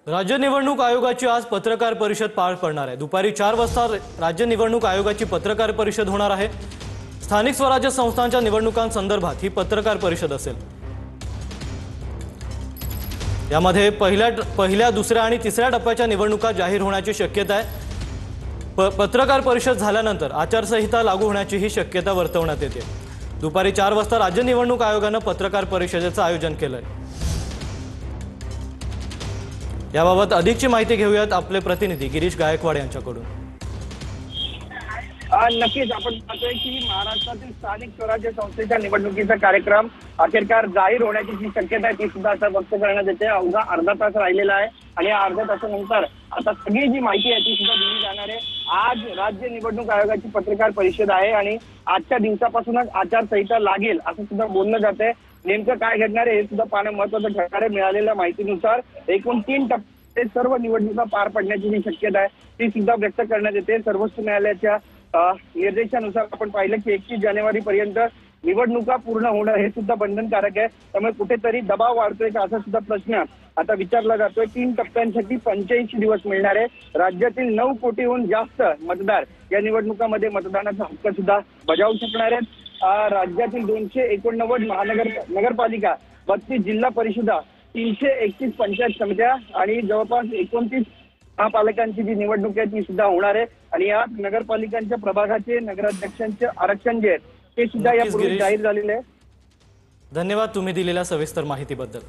राज्य निवडणूक आयोगाची आज पत्रकार परिषद पार पडणार आहे। दुपारी 4 वाजता राज्य निवडणूक आयोगाची पत्रकार परिषद होणार आहे। स्थानिक स्वराज्य संस्थांच्या निवडणुकांसंदर्भात ही पत्रकार परिषद असेल। यामध्ये पहिल्या, दुसऱ्या आणि तिसऱ्या टप्प्याच्या निवडणुका जाहीर होण्याची शक्यता आहे। पत्रकार परिषद झाल्यानंतर आचारसंहिता लागू होण्याची ही शक्यता वर्तवण्यात येते। दुपारी 4 वाजता राज्य निवडणूक आयोगाने पत्रकार परिषदेचे आयोजन केले आहे। याबाबत अधिकची माहिती घेऊयात आपले प्रतिनिधी गिरीश गायकवाड यांच्याकडून। नक्कीच आपण पाहतोय की महाराष्ट्रातील स्थानिक स्वराज्य संस्थेच्या निवडणुकीचा कार्यक्रम अखेरकार जाहीर होण्याची जी शक्यता आहे ती सुद्धा आता व्यक्त करण्यात येते। अवघा अर्धा तास राहिलेला आहे आणि या अर्ध्या तासानंतर आता सगळी जी माहिती आहे ती सुद्धा दिली जाणार आहे। आज राज्य निवडणूक आयोगाची पत्रकार परिषद आहे आणि आजच्या दिवसापासूनच आचारसंहिता लागेल असं सुद्धा बोललं जातंय। नेमकं काय घडणार आहे हे सुद्धा पाहणं महत्त्वाचं ठरणार आहे। मिळालेल्या माहितीनुसार एकूण 3 टप्पे सर्व निवडणुका पार पडण्याची जी शक्यता आहे ती सुद्धा व्यक्त करण्यात येते। सर्वोच्च न्यायालयाच्या निर्देशानुसार आपण पाहिलं की 21 जानेवारी पर्यंत निवडणुका पूर्ण होणं हे सुद्धा बंधनकारक आहे। त्यामुळे कुठेतरी दबाव वाढतोय का असा सुद्धा प्रश्न आता विचारला जातोय। 3 टप्प्यांसाठी 85 दिवस मिळणार आहे। राज्यातील 9 कोटीहून जास्त मतदार या निवडणुकांमध्ये मतदानाचा हक्क सुद्धा बजावू शकणार आहेत। राज्यातील 289 नगरपालिका, 32 जिल्हा परिषदा, 331 पंचायत समित्या आणि जवळपास 29 महापालिकांची जी निवडणूक आहे ती सुद्धा होणार आहे। आणि या नगरपालिकांच्या प्रभागाचे नगराध्यक्षांचे आरक्षण जे आहे ते सुद्धा यापूर्वी जाहीर झालेले आहे। धन्यवाद तुम्ही दिलेल्या सविस्तर माहितीबद्दल।